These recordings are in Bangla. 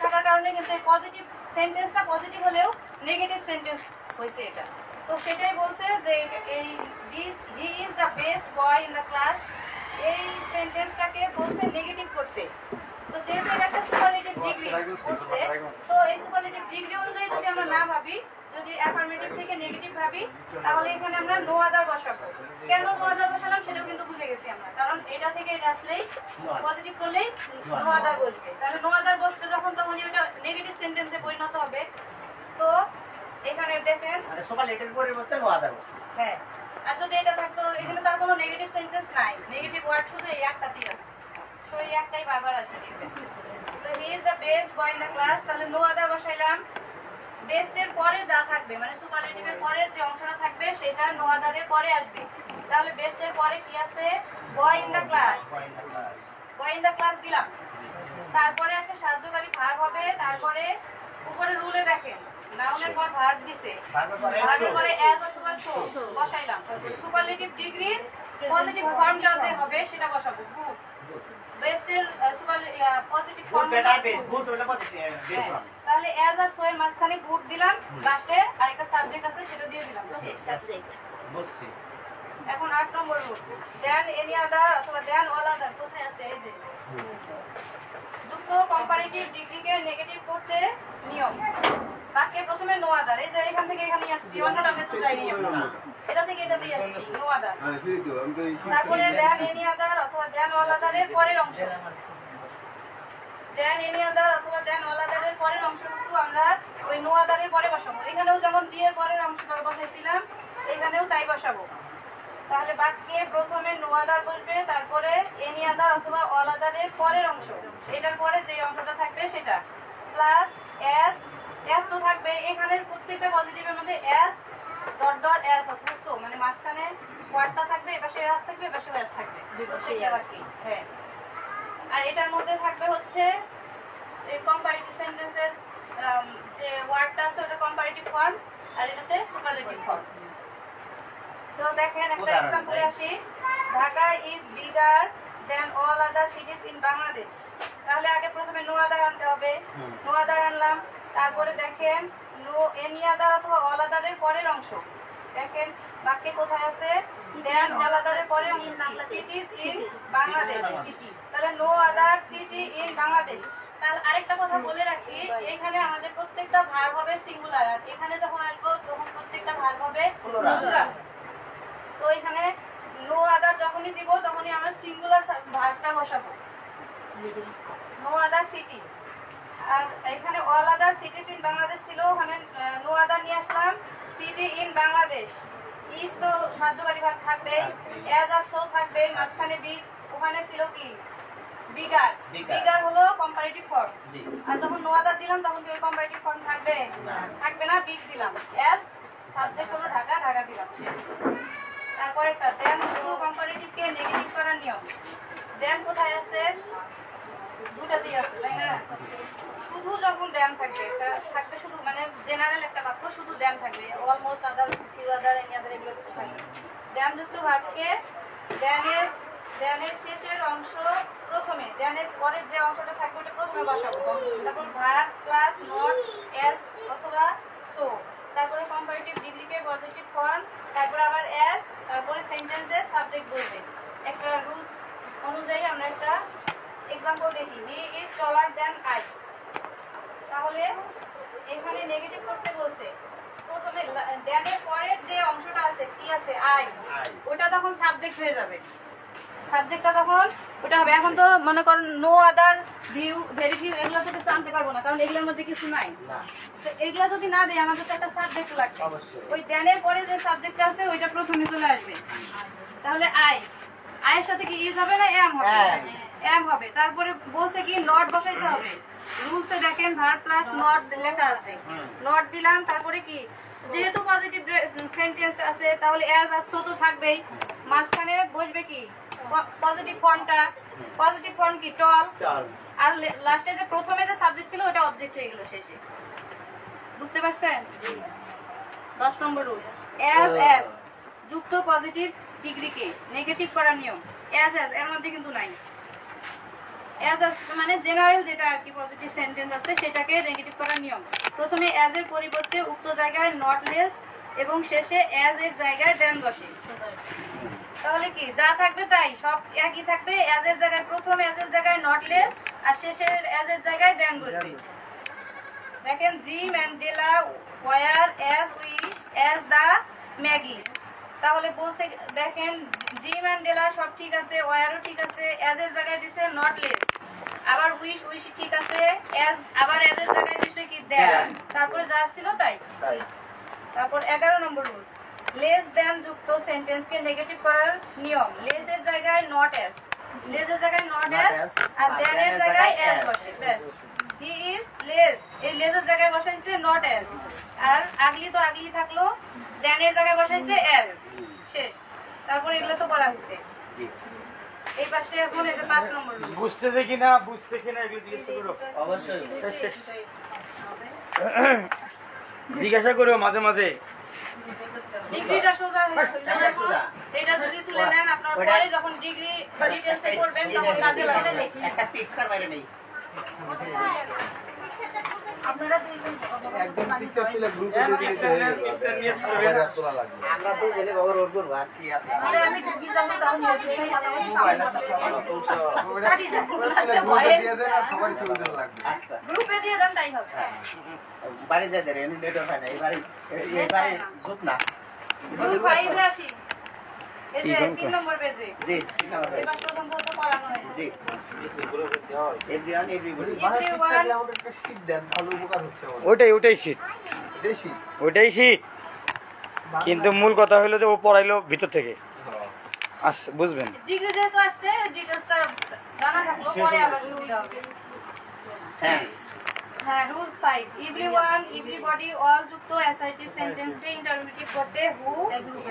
থাকার কারণে কিন্তু এই পজিটিভ সেন্টেন্সটা পজিটিভ হলেও নেগেটিভ সেন্টেন্স হয়েছে এটা। তো সেটাই বলছে যে এই he is the best boy in the class, এই সেন্টেন্সটাকে বলছে নেগেটিভ করতে। তো যেহেতু এটা একটা সুপারলেটিভ ডিগ্রি করছে, তো এই সুপারলেটিভ ডিগ্রি অনুযায়ী যদি আমরা না ভাবি, যদি অ্যাফার্মেটিভ থেকে নেগেটিভ ভাবি, তাহলে এখানে আমরা নো আদার বসাবো। কেন নো আদার বসালাম সেটাও কিন্তু বুঝে গেছি আমরা, কারণ এটা থেকে এটা আসলেই পজিটিভ করলেই নো আদার বসবে। তাহলে নো আদার বসবে যখন, তখনই ওটা নেগেটিভ সেন্টেন্সে পরিণত হবে। তো এখানে দেখেন সুপারলেটিভ পরিবর্তে নো আদার বসবে। হ্যাঁ, আর যদি এটা থাকতো, এখানে তার কোনো নেগেটিভ সেন্টেন্স নাই, নেগেটিভ ওয়ার্ড শুধু এই একটাতেই আছে, তো এই একটাই বারবার আসবে দেখবেন। তো he is the best boy in the class, তাহলে নো আদার বসাইলাম। বেস্টের পরে যা থাকবে, মানে সুপারলেটিভের পরে যে অংশটা থাকবে সেটা নো আদারের পরে আসবে। তাহলে বেস্টের পরে কি আছে? Boy in the class, boy in the class দিলাম। তারপরে একটা সাহায্যকারী ভার্ব হবে, তারপরে উপরে রুলে দেখেন নাউনের পর ভার্ব দিছে, ভার্বের পরে অ্যাজ অথবা সো বসাইলাম। সুপারলেটিভ ডিগ্রির পজিটিভ ফর্মটা যে হবে সেটা বসাবো, গুড। বেস্টের পজিটিভ ফর্ম গুড হলো পজিটিভ বেস ফর্ম। তাহলে অ্যাজ আর সো এর মাঝখানে গুড দিলাম, লাস্টে আরেকটা সাবজেক্ট আছে সেটা দিয়ে দিলাম। বুঝছি। এখন 8 নম্বর রুল, দেন এনি আদার অথবা দেন অল আদার কোথায় আছে? এই যে যুক্ত কম্পারেটিভ ডিগ্রিকে নেগেটিভ করতে নিয়ম। বাক্যে প্রথমে নো আদার, এই যে এখান থেকে এখানে আসছি, অন্যটাতে তো যাইনি আমরা, এটা থেকে এটা দিয়ে আসছি নো আদার। তারপরে দেন এনি আদার অথবা দেন অল আদারের পরের অংশ, দেন এনি আদার অথবা দেন অল আদারের পরের অংশটুকু আমরা ওই নো আদারের পরে বসাবো। এখানেও যেমন ডি এর পরের অংশটা বসাইছিলাম, এখানেও তাই বসাবো। তাহলে বাক্যে প্রথমে নো আদার বসবে, তারপরে এনি আদার অথবা অল আদারের পরের অংশ, এটার পরে যে অংশটা থাকবে সেটা প্লাস এস। এস তো থাকবে, এখানে প্রত্যেকটা পজিটিভের মধ্যে এস ডট ডট এস অথবা সো, মানে মাঝখানে ওয়ার্ডটা থাকবে, এপাশে এস থাকবে, এপাশে এস থাকবে, হ্যাঁ। আর এটার মধ্যে থাকবে হচ্ছে এই কম্পারেটিভ সেন্টেন্সের যে ওয়ার্ডটা আছে ওটা কম্পারেটিভ ফর্ম, আর এটাতে সুপারলেটিভ ফর্ম। তো দেখেন একটা एग्जांपल আসি, Dhaka is bigger then all other cities in Bangladesh. তাহলে আগে প্রথমে নো আদার আনতে হবে, নো আদার আনলাম। তারপরে দেখেন নো এনি আদার অথবা অল আদারের পরের অংশ, দেখেন বাক্যে কোথায় আছে? দেন অল আদারের পরের অংশ সিটিজ ইন বাংলাদেশ, সিটি। তাহলে no other city in Bangladesh. তাহলে আরেকটা কথা বলে রাখি, এখানে আমাদের প্রত্যেকটা ভার্ব হবে সিঙ্গুলার, আর এখানে যখন আসবো তখন প্রত্যেকটা ভার্ব হবে প্লুরাল। তো এখানে নো আদার যখনই দিব তখনই আমরা সিঙ্গুলার ভার্বটা বসাবো, নো আদার সিটি। আর এখানে all other cities in Bangladesh ছিল, ওখানে নো আদার নিয়ে আসলাম, সিটি ইন বাংলাদেশ। ইজ তো সাহায্যকারী ভার্ব থাকবে, অ্যাজ আর সো থাকবে, মাঝখানে বিগ, ওখানে ছিল কি বিগার, বিগার হলো কম্পারেটিভ ফর্ম। আর যখন নো আদার দিলাম তখন কি ওই কম্পারেটিভ ফর্ম থাকবে? থাকবে না, বিগ দিলাম। এস সাবজেক্ট হলো ঢাকা, ঢাকা দিলাম। তারপরে একটা দেন শুধু কম্পারেটিভকে নেগেটিভ করার নিয়ম। দেন কোথায় আছে? দুটাতেই আছে, তাই না? শুধু যখন দেন থাকবে, একটা থাকবে শুধু, মানে জেনারেল একটা বাক্য শুধু দেন থাকবে, অলমোস্ট আদার, ফিউ আদার, এনি আদার এগুলো কিছু থাকবে। দেন যুক্ত ভার্বকে দেনের শেষের অংশ প্রথমে, দেনের পরের যে অংশটা থাকবে ওটা প্রথমে বসাবো। তারপর ভার্ব প্লাস নট এস অথবা সো, তারপরে কম্পারেটিভ ডিগ্রিকে পজিটিভ ফর্ম, তারপর আবার এস, তারপরে সেন্টেন্সের সাবজেক্ট বলবে। একটা রুলস অনুযায়ী আমরা একটা एग्जांपल দেখি, হি ইজ টলার দ্যান আই। তাহলে এখানে নেগেটিভ করতে বলছে, প্রথমে দ্যানের পরের যে অংশটা আছে কি আছে? আই, ওটা তখন সাবজেক্ট হয়ে যাবে, সাবজেক্টটা তখন ওটা হবে। এখন তো মনে করেন no other, view, very view, এগুলো তো কিছু আনতে পারবো না, কারণ এগুলোর মধ্যে কিছু নাই। তো এগুলো যদি না দেয় আমাদের তো একটা সাবজেক্ট লাগবে, ওই দ্যানের পরে যে সাবজেক্টটা আছে ওইটা প্রথমে চলে আসবে। তাহলে আই, আয়ের সাথে কি ইজ হবে না এম হবে? এম হবে। তারপরে বলছে কি নট বসাইতে হবে, রুলসে দেখেন ভার্ব প্লাস নট লেখা আছে, নট দিলাম। তারপরে কি, যেহেতু পজিটিভ সেন্টেন্স আছে তাহলে অ্যাজ আর সো তো থাকবেই, মাঝখানে বসবে কি পজিটিভ ফর্মটা, পজিটিভ ফর্ম কি টল, আর লাস্টে যে প্রথমে যে সাবজেক্ট ছিল ওটা অবজেক্ট হয়ে গেল শেষে। বুঝতে পারছেন? 10 নম্বর রুল, অ্যাজ অ্যাজ যুক্ত পজিটিভ ডিগ্রিকে নেগেটিভ করার নিয়ম। অ্যাজ অ্যাজ এর মধ্যে কিন্তু নাই, অ্যাজ মানে জেনারেল যেটা আর কি পজিটিভ সেন্টেন্স আছে সেটাকে নেগেটিভ করার নিয়ম। প্রথমে অ্যাজ এর পরিবর্তে উক্ত জায়গায় নট লেস এবং শেষে অ্যাজ এর জায়গায় দেন বসে। তাহলে কি যা থাকবে তাই সব একই থাকবে। অ্যাজ এর জায়গায় প্রথম অ্যাজ এর জায়গায় নট লেস আর শেষের অ্যাজ এর জায়গায় দেন বসবে। দেখেন জি Mandela were as wish as the Maggie. তাহলে বলছে দেখেন জি ম্যান্ডেলা সব ঠিক আছে, ওয়ারও ঠিক আছে, অ্যাজ এর জায়গায় দিছে নট লেস, আবার উইশ উইশ ঠিক আছে, অ্যাজ আবার অ্যাজ এর জায়গায় দিছে কি দেন, তারপরে যা ছিল তাই। তারপর 11 নম্বর রুলস, লেস দেন যুক্ত সেন্টেন্সকে নেগেটিভ করার নিয়ম। লেস এর জায়গায় নট অ্যাজ, লেস এর জায়গায় নট অ্যাজ আর দেন এর জায়গায় অ্যাজ বসে। ব্যাস, হি ইজ লেস, এই লেস এর জায়গায় বসাইছে নট অ্যাজ আর আগলি তো আগলি থাকলো, দেন এর জায়গায় বসাইছে অ্যাজ, শেষ। তারপর এগুলো তো বলা হয়েছে। এই পাশে এখন এই যে 5 নম্বর রুল, বুঝতেছে কিনা এগুলো জিজ্ঞেস করো, অবশ্যই জিজ্ঞাসা করো মাঝে মাঝে। ডিগ্রিটা সোজা এটা সোজা। এটা যদি তুলে নেন আপনার পরে যখন ডিগ্রি ডিটেইলসে করবেন তখন কাজে লাগবে। লিখি একটা পিকচার বাইরে নেই। আপনারা দুইজন একদম পিকচার তুলে গ্রুপে দিয়ে পিকচার নিয়ে দিলে তোলা লাগবে। আমরা তো জেনে বাবা রোড করবো আর কি আছে। আরে আমি ডিগ্রি যাবো তখন এসে গ্রুপে দিয়ে দেন আর সবারই ছবি তোলা লাগবে। আচ্ছা গ্রুপে দিয়ে দেন তাই হবে। বাড়ি যাই দেরে এমনি নেটওয়ার্ক হয় না এবারে জুত না। রুল 5 এ আসি। এই যে 3 নম্বর পেজে জি ঠিক আছে এবার পর্যন্ত তো পড়ানো হয়েছে। জি এভরিওয়ান এভরিবডি তাহলে আমাদের একটা শীট দেন, ভালো উপকার হচ্ছে আমাদের। ওইটাই শীত, এটাই শীট। ওইটাই শীত। কিন্তু মূল কথা হলো যে ও পড়াইলো ভিতর থেকে। আচ্ছা বুঝবেন। ডিগ্রি যেহেতু আসছে ডিটেইলসটা জানা থাকলো পরে আবার সুবিধা হবে। হ্যাঁ হ্যাঁ, রুলস 5, এভরিওয়ান এভরিবডি অল যুক্ত অ্যাসার্টিভ সেন্টেন্সকে ইন্টারোগেটিভ করতে হু,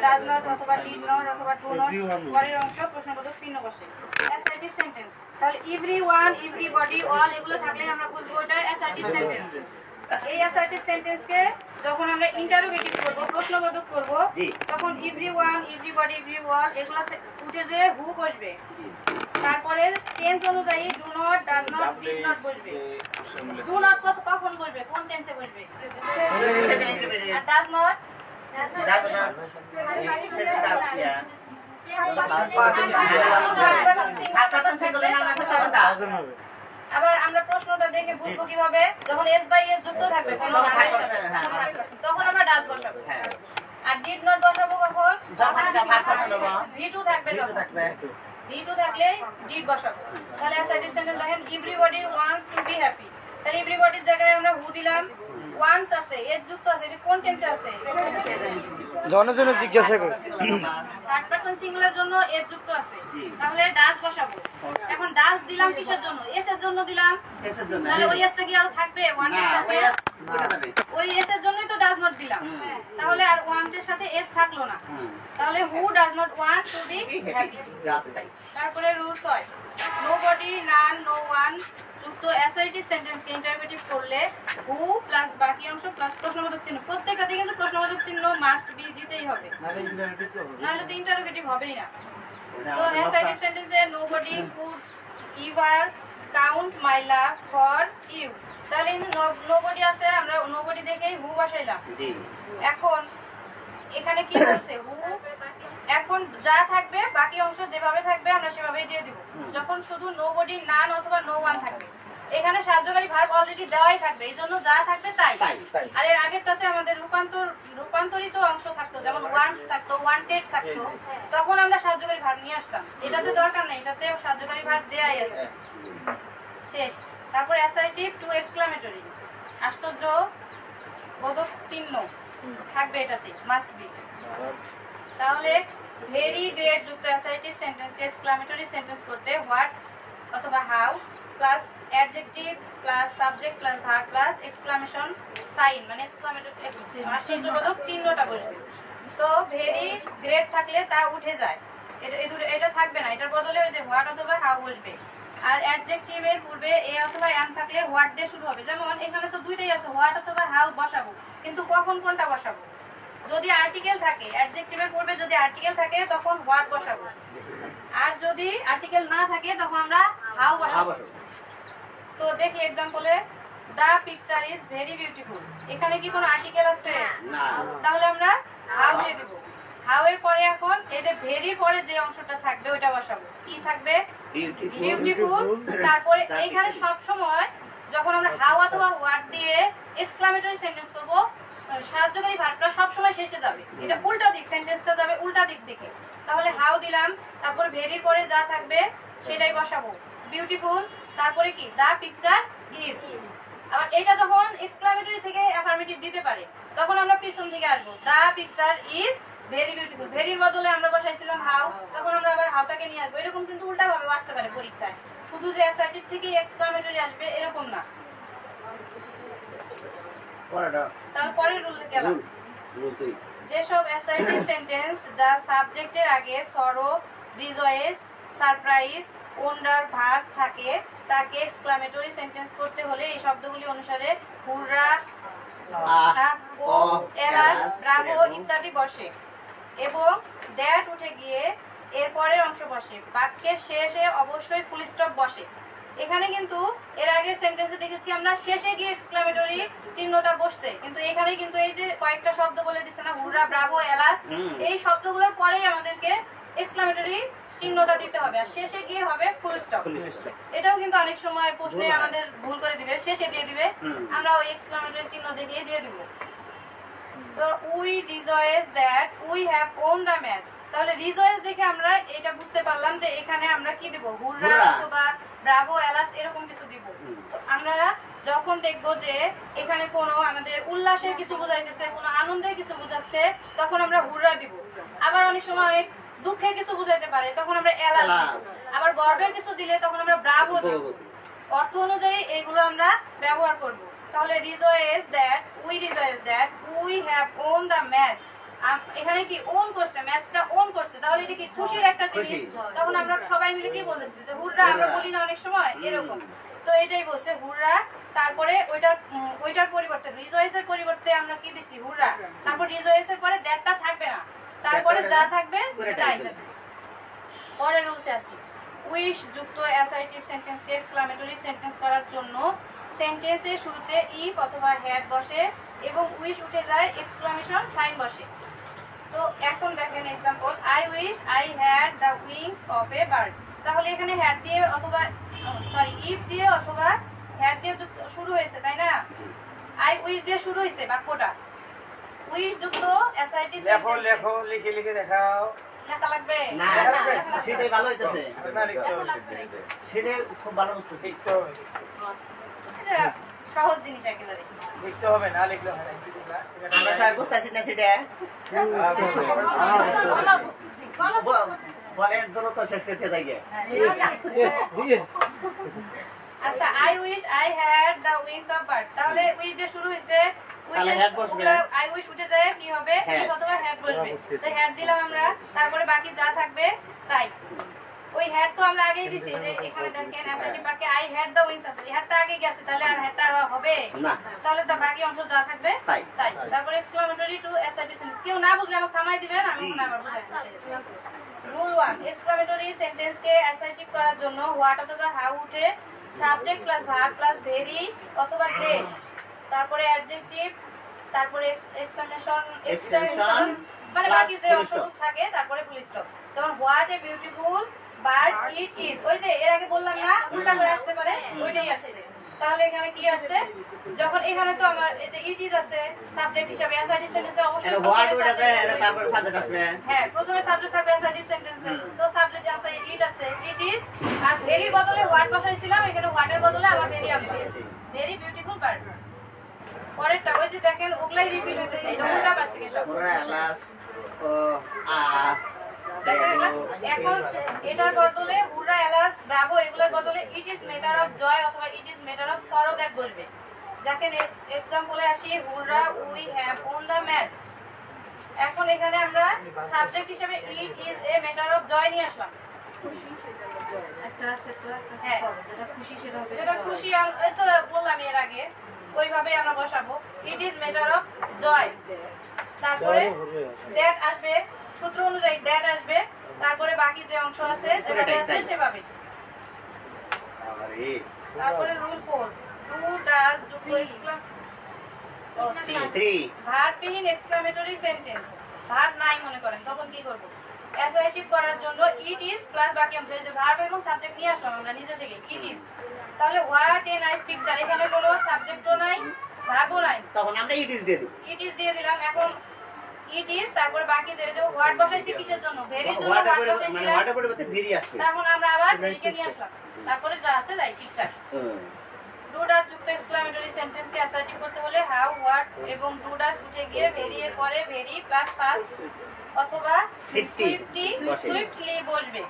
ডাজ নট অথবা ডিড নট অথবা ডু নট পরের অংশ প্রশ্নবোধক চিহ্ন বসে। অ্যাসার্টিভ সেন্টেন্স, তাহলে এভরিওয়ান এভরিবডি অল এগুলো থাকলে আমরা বুঝবো এটা অ্যাসার্টিভ সেন্টেন্স। এই অ্যাসার্টিভ সেন্টেন্সকে যখন আমরা ইন্টারোগেটিভ করব প্রশ্নবোধক করব জি। তখন এভরিওয়ান এভরিবডি এভরি অল এগুলো উঠে যে হু বসবে। তারপরে টেন্স অনুযায়ী do not does not did not বসবে। ডু নট কখন বসবে, কোন টেন্সে বসবে, আর ডাজ নট আবার আমরা প্রশ্নটা দেখে বুঝবো কিভাবে, যখন এস বাই এস যুক্ত থাকবে কোনো নামের সাথে তখন আমরা ডাজ বসাবো। আর ডিড নট বসাবো কখন, ভি2 থাকবে, যখন ভি2 থাকলে ডিড বসাবো। তাহলে অ্যাসার্টিভ সেন্টেন্স দেখেন everybody wants to be happy, তাহলে এভরিবডির জায়গায় আমরা হু দিলাম, ওয়ান্টস আছে এস যুক্ত আছে, এটা কোন টেন্সে আছে, জনজন জিজ্ঞাসা করে। থার্ড পারসন সিঙ্গুলার জন্য এস যুক্ত আছে, তাহলে ডাজ বসাবো। এখন ডাজ দিলাম কিসের জন্য, এস এর জন্য দিলাম, এসের জন্য তাহলে ওই এসটা কি আর থাকবে ওয়ান এর সাথে, ওই এস এর জন্যই তো ডাজ নট দিলাম, তাহলে আর ওয়ান্ট এর সাথে এস থাকলো না, তাহলে who does not want to be happy. তারপরে rule 6, nobody none no one যুক্ত অ্যাসার্টিভ সেন্টেন্সকে ইন্টারোগেটিভ করলে হু প্লাস বাকি অংশ প্লাস প্রশ্নবোধক চিহ্ন, প্রত্যেকটাতে কিন্তু প্রশ্নবোধক চিহ্ন মাস্ট বি দিতেই হবে, নাহলে তো ইন্টারোগেটিভ হবেই না। তো অ্যাসার্টিভ সেন্টেন্সে nobody could ever count my love for you, তাহলে নোবডি আছে, আমরা নোবডি দেখেই হু বসাইলাম। এখন এখানে কি বলছে, হু এখন যা থাকবে বাকি অংশ যেভাবে থাকবে আমরা সেভাবেই দিয়ে দিব। যখন শুধু নোবডি নান অথবা নো ওয়ান থাকবে, এখানে সাহায্যকারী ভার্ব অলরেডি দেওয়াই থাকবে, এই জন্য যা থাকবে তাই। আর এর আগেরটাতে আমাদের রূপান্তরিত অংশ থাকতো, যেমন ওয়ান্টস থাকতো, ওয়ান্টেড থাকতো, তখন আমরা সাহায্যকারী ভার্ব নিয়ে আসতাম। এটাতে দরকার নেই, এটাতে সাহায্যকারী ভার্ব দেয়াই আছে, শেষ। তারপর অ্যাসার্টিভ টু এক্সক্লামেটরি, আশ্চর্য বোধক চিহ্ন থাকবে, এটাতে মাস্ট বি। তাহলে ভেরি গ্রেট যুক্ত অ্যাসার্টিভ সেন্টেন্সকে এক্সক্লামেটরি সেন্টেন্স করতে হোয়াট অথবা how plus adjective plus subject plus verb plus exclamation sign, মানে আশ্চর্যবোধক চিহ্নটা বসবে। তো ভেরি গ্রেট থাকলে তা উঠে যায়, এটা থাকবে না, এটার বদলে ওই যে হোয়াট অথবা হাউ বসবে। আর অ্যাডজেক্টিভের পূর্বে এ অথবা অ্যান থাকলে হোয়াট দিয়ে শুরু হবে, যেমন এখানে তো দুইটাই আছে, হোয়াট অথবা হাউ বসাবো, কিন্তু কখন কোনটা বসাবো, যদি আর্টিকেল থাকে অ্যাডজেক্টিভের পূর্বে যদি আর্টিকেল থাকে তখন হোয়াট বসাবো, আর যদি আর্টিকেল না থাকে তখন আমরা হাউ বসাবো। তো দেখি एग्जांपलে দা পিকচার ইজ ভেরি বিউটিফুল। এখানে কি কোনো আর্টিকেল আছে? না। তাহলে আমরা হাউ দিয়ে দেব। হাউ এর পরে এখন এই যে ভেরি পরে যে অংশটা থাকবে ওটা বসাবো। কি থাকবে? বিউটিফুল। তারপরে এইখানে সব সময় যখন আমরা হাউ অথবা হোয়াট দিয়ে এক্সক্লামেটরি সেন্টেন্স করব, সাহায্যকারী ভার্বটা সব সময় শেষে যাবে। এটা উল্টা দিক, সেন্টেন্সটা যাবে উল্টা দিক থেকে। তাহলে হাউ দিলাম, তারপর ভেরির পরে যা থাকবে সেটাই বসাবো। বিউটিফুল, তারপরে কি দা পিকচার ইজ। আবার এটা যখন এক্সক্লামেটরি থেকে অ্যাফার্মেটিভ দিতে পারে তখন আমরা পিছন থেকে আসবো। দা পিকচার ইজ ভেরি বিউটিফুল। ভেরির বদলে আমরা বসাইছিলাম হাউ, তখন আমরা আবার হাউটাকে নিয়ে আসবো। এরকম কিন্তু উল্টা ভাবে আসতে পারে পরীক্ষায়, শুধু যে অ্যাসার্টিভ থেকে এক্সক্লামেটরি আসবে এরকম না। তারপরে রুল গেলাম। যেসব অ্যাসার্টিভ সেন্টেন্স যা সাবজেক্টের আগে সরো, রিজয়েস, সারপ্রাইজ, ওন্ডার ভার্ব থাকে তাকে এক্সক্লামেটরি সেন্টেন্স করতে হলে এই শব্দগুলি অনুসারে হুররা, ও, এলাস, ব্রাভো ইত্যাদি বসে এবং দ্যাট উঠে গিয়ে এর পরের অংশ বসে। বাক্যের শেষে অবশ্যই ফুল স্টপ বসে। এখানে কিন্তু এর আগে সেন্টেন্সে দেখেছি আমরা শেষে গিয়ে এক্সক্লামেটরি চিহ্নটা বসছে, কিন্তু এখানে কিন্তু এই যে কয়েকটা শব্দ বলে দিচ্ছে না, হুররা, ব্রাভো, এলাস, এই শব্দগুলোর পরেই আমাদেরকে এক্সক্লামেটরি চিহ্নটা দিতে হবে আর শেষে গিয়ে হবে ফুল স্টপ। এটাও কিন্তু অনেক সময় প্রশ্নে আমাদের ভুল করে দিবে, শেষে দিয়ে দিবে, আমরা ওই এক্সক্লামেটরি চিহ্ন দেখিয়ে দিয়ে দিব। তো we rejoice that we have won the match. তাহলে রিজয়েস দেখে আমরা এটা বুঝতে পারলাম যে এখানে আমরা কি দিব, হুররা অথবা ব্রাভো, এলাস এরকম কিছু দিব। তো আমরা যখন দেখবো যে এখানে কোনো আমাদের উল্লাসের কিছু বোঝাইতেছে, কোনো আনন্দের কিছু বোঝাচ্ছে, তখন আমরা হুররা দিব। আবার অনেক সময় অনেক দুঃখের কিছু বুঝাইতে পারে, তখন আমরা এলাস দিব। আবার গর্বের কিছু দিলে তখন আমরা ব্রাভো দিব। অর্থ অনুযায়ী এগুলো আমরা ব্যবহার করব। তাহলে rejoice that we have won the match. এখানে কি ওন করছে, ম্যাচটা ওন করছে, তাহলে এটা কি খুশির একটা জিনিস। তখন আমরা সবাই মিলে কি বলতেছি যে হুররা, আমরা বলি না অনেক সময় এরকম, তো এটাই বলছে হুররা। তারপরে ওইটার পরিবর্তে রিজয়েসের পরিবর্তে আমরা কি দিছি, হুররা। তারপর রিজয়েসের পরে দ্যাটটা থাকবে না, তারপরে যা থাকবে তাই। পরের রুলসে আসি। উইশ যুক্ত অ্যাসার্টিভ সেন্টেন্সকে এক্সক্লামেটরি সেন্টেন্স করার জন্য সেন্টেন্সের শুরুতে ইফ অথবা হ্যাড বসে এবং উইশ উঠে যায়, এক্সক্লামেশন সাইন বসে। তো এখন দেখেন example, I wish I had the wings of a bird. তাহলে এখানে হ্যাড দিয়ে অথবা ইফ দিয়ে অথবা হ্যাড দিয়ে শুরু হয়েছে, তাই না? আই উইশ দিয়ে শুরু হয়েছে বাক্যটা। উইশ যুক্ত অ্যাসার্টিভ সেন্টেন্স লেখো লিখে লিখে দেখাও। লেখা লাগবে না, সেটাই ভালো হইতেছে, সেটাই খুব ভালো বুঝতেছি। এটা সহজ জিনিস একেবারে, লিখতে হবে, না লিখলে হয় না। আমরা সবাই বুঝতেছি না সেটা, বলে দূরত্ব শেষ করতে যাই। আচ্ছা, I wish I had the wings of bird. তাহলে উইশ দিয়ে শুরু হয়েছে, আই উইশ উঠে যায় কি হবে, ইফ অথবা হ্যাড বসবে। তো হ্যাড দিলাম আমরা, তারপরে বাকি যা থাকবে তাই। ওই হ্যাড তো আমরা আগেই দিছি, যে এখানে দেখেন অ্যাসার্টিভ বাক্যে আই হ্যাড দ্য উইংস আছে, হ্যাডটা আগে গেছে, তাহলে আর হ্যাডটা হবে না, তাহলে তো বাকি অংশ যা থাকবে তাই। তারপরে এক্সক্লামেটরি টু অ্যাসার্টিভ সেন্টেন্স। কেউ না বুঝলে আমাকে থামাই দিবেন, আমি আবার বুঝাচ্ছি। রুল 1, এক্সক্লামেটরি সেন্টেন্সকে অ্যাসার্টিভ করার জন্য হোয়াট অথবা হাউ উঠে subject plus verb plus very অথবা গ্রেট, তারপরে অ্যাডজেক্টিভ, তারপরে এক্সটেনশন মানে বাকি যে অংশটুকু থাকে, তারপরে ফুল স্টপ। যেমন what a beautiful bird it is, ওই যে এর আগে বললাম না উল্টা করে আসতে পারে, ওইটাই আসছে। তাহলে এখানে কি আসছে, যখন এখানে তো আমার এই যে ইট ইজ আছে সাবজেক্ট হিসেবে, অ্যাসার্টিভ সেন্টেন্সে অবশ্যই হোয়াট উঠাতে তারপর সাবজেক্ট আসবে। হ্যাঁ, প্রথমে সাবজেক্ট থাকবে অ্যাসার্টিভ সেন্টেন্সে, তো সাবজেক্ট আছে ইট আছে, ইট ইজ। আর ভেরি বদলে হোয়াট বসাইছিলাম, এখানে হোয়াটের বদলে আবার ভেরি আনবো, ভেরি বিউটিফুল বার্ড। পরেরটা ওই যে দেখেন ওগুলাই রিপিট হইতেছে, এটা উল্টা পাশ থেকে সব। এলাস ও এখন এটার বদলে হুররা, এলাস, ব্রাভো এগুলোর বদলে it is matter of joy অথবা it is matter of sorrow that বলবে। দেখেন एग्जांपलে আসি, hurrah we have won the match. এখন এখানে আমরা সাবজেক্ট হিসেবে it is a matter of joy নিয়ে আসলাম। যেটা খুশি এই তো বললাম এর আগে, ওইভাবে আমরা বসাবো it is matter of joy. তারপরে দ্যাট আসবে, সূত্র অনুযায়ী দ্যাট আসবে, তারপরে বাকি যে অংশ আছে যেভাবে আছে সেভাবে। তারপরে রুল 4 টু ডাজ যুক্ত এক্সক্লাম ও 3 ভার্ববিহীন এক্সক্লামেটরি সেন্টেন্স ভার্ব নাই মনে করেন তখন কি করব অ্যাসার্টিভ করার জন্য ইট ইজ প্লাস বাকি অংশ এই যে ভার্ব এবং সাবজেক্ট নিয়ে আসলাম আমরা নিজে থেকে ইট ইজ তাহলে হোয়াট এ নাইস পিকচার এখানে কোনো সাবজেক্টও নাই ভার্বও নাই তখন আমরা ইট ইজ দিয়ে দিই ইট ইজ দিয়ে দিলাম এখন ইট ইজ তারপর বাকি যে হোয়াট বসাইছি কিসের জন্য ভেরির জন্য হোয়াট মানে বসাইছিলাম হোয়াটের পরিবর্তে ভেরি আসছে তখন আমরা আবার ভেরিকে নিয়ে আসলাম তারপরে যা আছে তাই পিকচার ডু ডাজ যুক্ত এক্সক্লামেটরি সেন্টেন্সকে অ্যাসার্টিভ করতে হলে হাউ হোয়াট এবং ডু ডাজ উঠে গিয়ে ভেরি এর পরে ভেরি প্লাস ফাস্ট অথবা সুইফটলি বসবে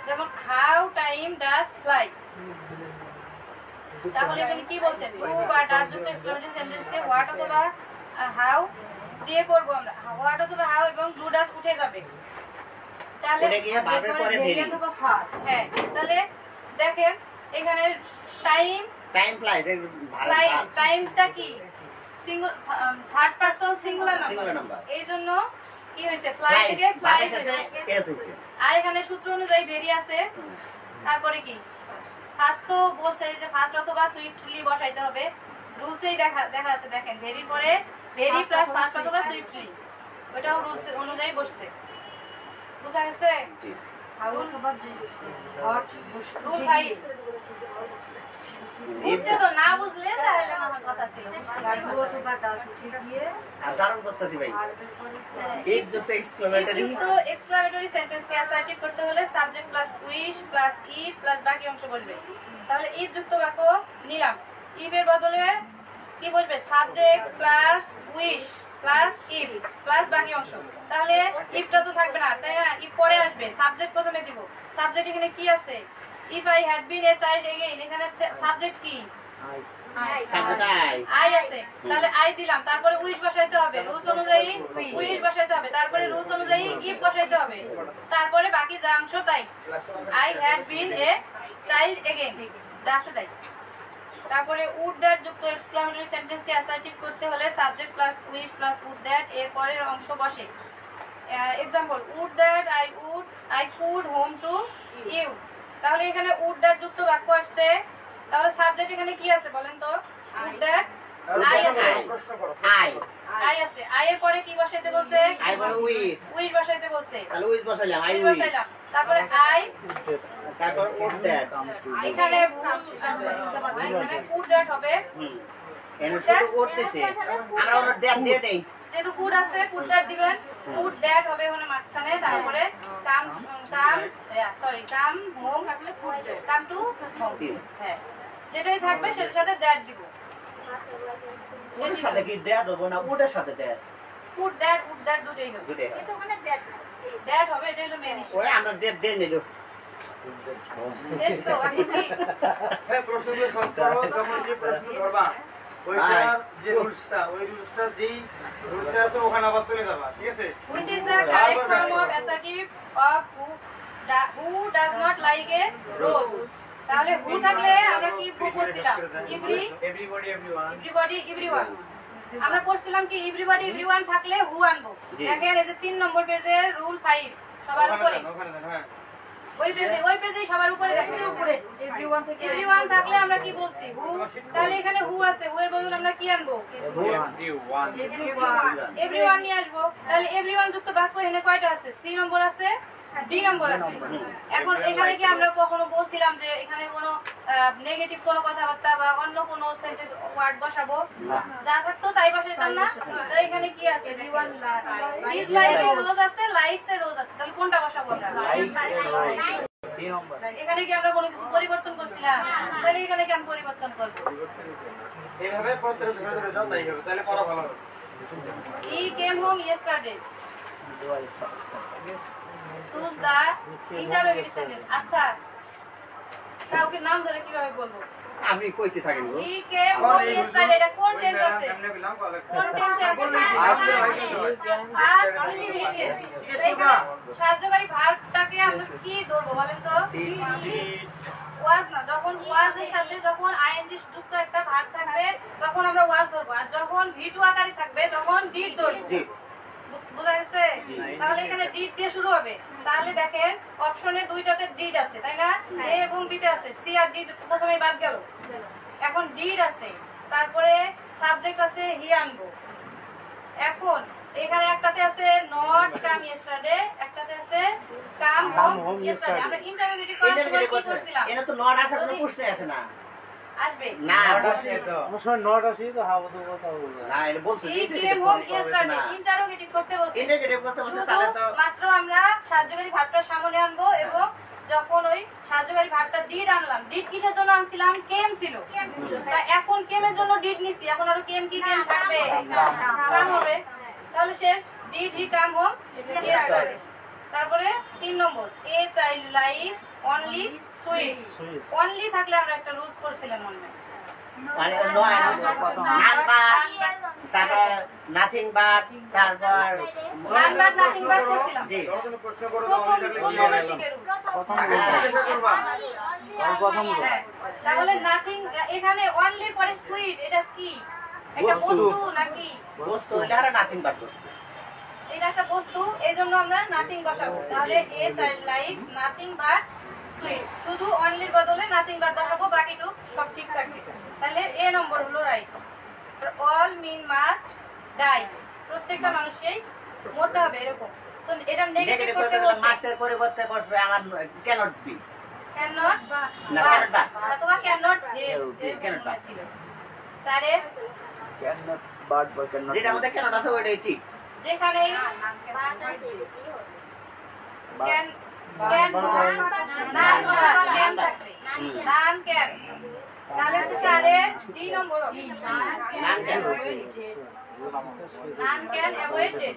যেমন হাউ টাইম ডাজ ফ্লাই তাহলে এখানে কি বলছে ডু বা ডাজ যুক্ত এক্সক্লামেটরি সেন্টেন্সকে হোয়াট অথবা হাউ দিয়ে করব আমরা হোয়াট অথবা হাউ এবং ডু ডাজ উঠে যাবে তাহলে উঠে গিয়ে ভার্বের পরে ভেরি অথবা ফাস্ট হ্যাঁ তাহলে দেখেন এখানে টাইম ফ্লাইজ এর ফ্লাইজ টাইমটা কি single third person singular Singular number number। এইজন্য কি হইছে ফ্লাই থেকে ফ্লাইজ হইছে কেস হইছে আর এখানে সূত্র অনুযায়ী ভেরি আছে তারপরে কি ফার্স্ট তো বলছে যে ফার্স্ট অথবা সুইফটলি বসাইতে হবে রুলসেই দেখা আছে দেখেন ভেরির পরে ভেরি প্লাস ফার্স্ট অথবা সুইফটলি ওটাও রুলস অনুযায়ী বসছে বুঝা গেছে জি রুল ভাই বুঝছে তো না বুঝলে তাহলে আমার কথা ছিল আর দারুণ বসতাছি ভাই ইট যুক্ত এক্সক্লামেটরি এক্সক্লামেটরি সেন্টেন্সকে অ্যাসার্টিভ করতে হলে subject plus wish plus E plus বাকি অংশ বসবে তাহলে ইফ যুক্ত বাক্য নিলাম ইফ এর বদলে কি বসবে subject plus wish plus if plus বাকি অংশ তাহলে ইফটা তো থাকবে না তাই না ইফ পরে আসবে সাবজেক্ট প্রথমে দিব সাবজেক্ট এখানে কি আছে if I had been a child again এখানে সাবজেক্ট কি সাবজেক্ট আই আছে তাহলে আই দিলাম তারপরে উইশ বসাইতে হবে রুলস অনুযায়ী উইশ বসাইতে হবে তারপরে রুলস অনুযায়ী ইফ বসাইতে হবে তারপরে বাকি যা অংশ তাই I had been a child again যা আছে তাই তারপরে উড দ্যাট যুক্ত এক্সক্লামেটরি সেন্টেন্সকে অ্যাসার্টিভ করতে হলে subject plus wish plus would that এর পরের অংশ বসে example would that I could home to you তাহলে এখানে উড দ্যাট যুক্ত বাক্য আসছে তাহলে সাবজেক্ট এখানে কি আছে বলেন তো উড দ্যাট আই আছে আই আছে আই এর পরে কি বসাইতে বলছে আই বল উইস উইশ বসাইতে বলছে তাহলে উইস বসাইলাম আই উইশ উইস বসাইলাম তারপরে আই তারপর উড দ্যাট এখানে ভুল আছে এখানে উড দ্যাট হবে এনে শুরু করতেছে আমরা ওর দ্যাট দিয়ে দেই যেহেতু কুড আছে কুড দ্যাট দিবেন কুড দ্যাট হবে ওখানে মাঝখানে তারপরে কাম হোম থাকলে could that come to home হ্যাঁ যেটাই থাকবে সেটার সাথে দ্যাট দিব ওর সাথে কি দ্যাট হবে না ওটার সাথে দ্যাট উড দ্যাট দুটেই হবে দুটোই কিন্তু ওখানে দ্যাট হবে এটা হলো মেন ইস্যু ওই আমরা দ্যাট দিয়ে নিলো এসো এখন কি হ্যাঁ প্রশ্নগুলো সলভ করো তখন যে প্রশ্ন ধরবা ওইটার যে রুলসটা ওই রুলসটা যেই রুলসে আছে ওখানে আবার চলে যাবা ঠিক আছে which is the correct form of assertive of who does not like a rose তাহলে who থাকলে আমরা কি পড়ছিলাম এভরিবডি এভরিওয়ান everyone আমরা পড়ছিলাম কি everybody everyone থাকলে who আনবো দেখেন এই যে 3 নম্বর পেজে রুল 5 সবার উপরে ওখানে হ্যাঁ ওই পেজে সবার উপরে দেখেন উপরে everyone থাকলে আমরা কি বলছি who তাহলে এখানে who আছে who এর বদলে আমরা কি আনবো everyone নিয়ে আসবো তাহলে everyone যুক্ত বাক্য এখানে কয়টা আছে সি নম্বর আছে ডি নম্বর আছে এখন এখানে কি আমরা কখনো বলছিলাম যে এখানে কোনো নেগেটিভ কোনো কথাবার্তা বা অন্য কোনো সেন্টেন্স ওয়ার্ড বসাবো যা থাকতো তাই বসাইতাম না তাহলে এখানে কি আছে everyone is like a rose আছে likes a rose আছে তাহলে কোনটা বসাবো আমরা এখানে কি আমরা কোনো কিছু পরিবর্তন করছিলাম তাহলে এখানে কি আমি পরিবর্তন করব এইভাবে প্রত্যেক ধরে ধরে যাও তাই হবে তাহলে পড়া ভালো হবে he came home yesterday choose the interrogative sentence আচ্ছা কাউকে নাম ধরে কিভাবে বলবো আমি কইতে থাকি গো he came home yesterday এটা কোন টেন্স আছে সামনে পেলাম কলেজ কোন টেন্সে আছে past continuous সাহায্যকারী ভার্বটাকে আমরা কি ধরবো বলেন তো ওয়াজ না যখন ওয়াজ এর সাথে যখন আইএনজি যুক্ত একটা ভার্ব থাকবে তখন আমরা ওয়াজ ধরবো আর যখন ভি2 আকারে থাকবে তখন ডিড ধরবো বুঝা গেছে তাহলে এখানে ডিড দিয়ে শুরু হবে তাহলে দেখেন অপশনে দুইটাতে ডিড আছে তাই না এ এবং বি তে আছে সি আর ডি প্রথমে বাদ গেল এখন ডিড আছে, তারপরে সাবজেক্ট আছে হি আনবো। এখন এখানে একটাতে আছে নট কাম ইয়েস্টারডে, একটাতে আছে কাম হোম ইয়েস্টারডে। আমরা ইন্টারোগেটিভ করার সময় কি করছিলাম? এটা তো নট আসার কোনো প্রশ্নই আসে না। আসবে না আমার সময় নট আসি তো হাওয়া কথা বলবো না, এটা বলছে হি কেম হোম ইয়েস্টারডে, ইন্টারোগেটিভ করতে বলছি। ইন্টারোগেটিভ করতে বলছে, শুধু তাহলে তো মাত্র আমরা সাহায্যকারী ভার্বটা সামনে আনবো এবং যখন ওই সাহায্যকারী ভার্বটা ডিড আনলাম, ডিড কিসের জন্য আনছিলাম? কেম ছিল। তা এখন কেমের জন্য ডিড নিছি, এখন আরো কেম কি কেম থাকবে? কাম হবে। তাহলে শেষ, did he come home yesterday. তারপরে 3 নম্বর, a child likes only sweets. Only থাকলে আমরা একটা রুলস করছিলাম মনে হয়, মানে নাম্বার, তারপর নাথিং বাট, তারপর নান বাট নাথিং বাট করছিলাম। জি প্রশ্ন করো প্রথমের দিকে রুলস। হ্যাঁ, তাহলে নাথিং, এখানে অনলি পরে সুইট, এটা কি একটা বস্তু নাকি? বস্তু, এটা আর নাথিং বাট বস্তু। এটা একটা বস্তু, এই জন্য আমরা নাথিং বসাবো। তাহলে এ child likes nothing but sweets, শুধু অনলির বদলে নাথিং বাট বসাবো, বাকিটুক সব ঠিক থাকবে। তাহলে এ নম্বর হলো right. All men must die, প্রত্যেকটা মানুষই মরতে হবে এরকম। তো এটা নেগেটিভ নেগেটিভ করতে করতে বলছে মাস্টার পরিবর্তে বসবে আমার ক্যানট বি। ক্যান নট না, cannot but। অথবা ক্যান নট cannot but। চারে যেটা আমাদের ক্যানট আছে ওইটাই ঠিক। যেখানে ক্যান ক্যান নান অথবা ক্যান থাকবে, নান ক্যান। তাহলে হচ্ছে চারে 3 নম্বর হবে none can none can avoid death.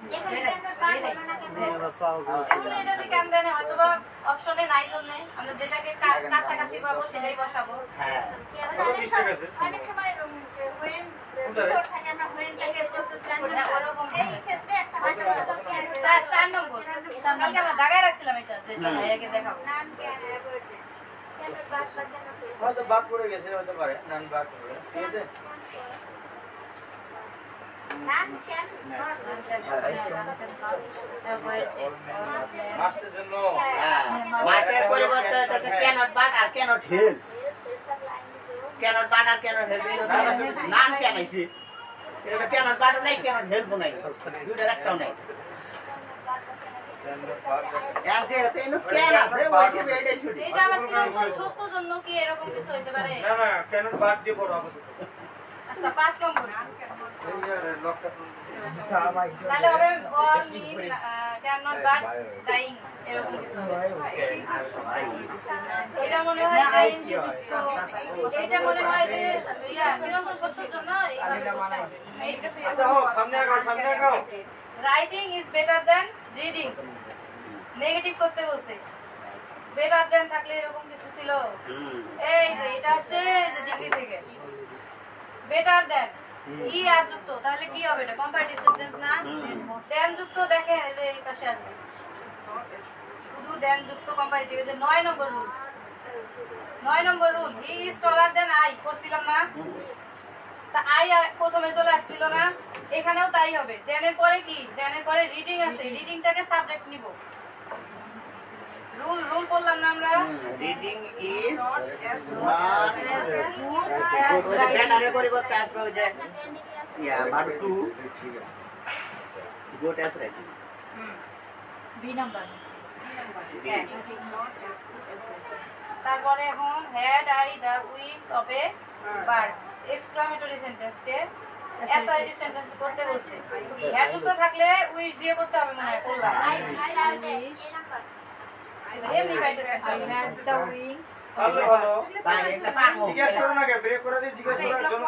এখন এটাতে ক্যান দেন হয়তোবা অপশনে নাই জন্য আমরা যেটাকে কাছাকাছি পাবো সেটাই বসাবো। হ্যাঁ অনেক সময় when থাকে আমরা when টাকে প্রযোজ্য করি না, ওরকম এই ক্ষেত্রে একটা ভাষা দরকার। 4 নম্বর কালকে আমরা দাগায় রাখছিলাম এটা, যে ভাইয়াকে দেখাবো। নাম জ্ঞান অ্যাভয়েড কেন বাদ বাদ কেন হয়তো বাদ পড়ে গেছে, হতে পারে নান বাদ পড়ে, ঠিক আছে। নাম কেন মাস্টের জন্য মাস্টার পরিবর্তে তাতে ক্যানট বাট আর ক্যানট হেল্প। ক্যানট বাট আর ক্যানট হেল্প নান ক্যান আইছে। এটা ক্যানট বাট নাই, ক্যানট হেল্প নাই, দুইটার একটাও নাই। এক যে হতে ইনো ক্যান আছে ওইসে এটাই ছুটি। এটা আমার চিরন্তন সত্য জন্য কি এরকম কিছু হইতে পারে? না না কেন বাদ দিয়ে পড়ো আপাতত। আচ্ছা 5 নম্বর এই যে লকটা তাহলে হবে অল মিন ক্যান নট বাট ডাইং, এরকম কিছু হবে। এটা মনে হয় আইএনজি যুক্ত, এটা মনে হয় যে চিরন্তন সত্যর জন্য আচ্ছা হোক, সামনে আগাও, সামনে আগাও। Writing is better than reading, negative করতে বলছে। বেটার দ্যান থাকলে এরকম কিছু ছিল, এই যে এটা হচ্ছে যে ডিগ্রি থেকে বেটার দ্যান ই আর যুক্ত, তাহলে কি হবে? এটা কম্পারেটিভ সেন্টেন্স না? দ্যান যুক্ত দেখেন এই যে এই পাশে আছে, শুধু দ্যান যুক্ত কম্পারেটিভ। এই যে 9 নম্বর রুল, 9 নম্বর rule, he is taller than I করছিলাম না? তা আই প্রথমে চলে আসছিল না? এখানেও তাই হবে। দ্যানের পরে কি? দ্যানের পরে রিডিং আছে, রিডিংটাকে সাবজেক্ট নিব। রুল রুল বললাম না আমরা? রিডিং ইজ নট ব্যানারের পরিবর্তে আসবে ওই যে ইয়া verb to good as writing. B number. তারপরে এখন had I the wings of a bird, exclamatory সেন্টেন্সকে অ্যাসার্টিভ সেন্টেন্স করতে বলছে। হ্যাড যুক্ত থাকলে উইশ দিয়ে করতে হবে মনে হয়, করলাম। এমনি পাইতেছেন হ্যাড দ্য উইংস। ভালো ভালো তাই একটা পারবো। জিজ্ঞেস করো না, ব্রেক করে দিয়ে জিজ্ঞেস করো জন্য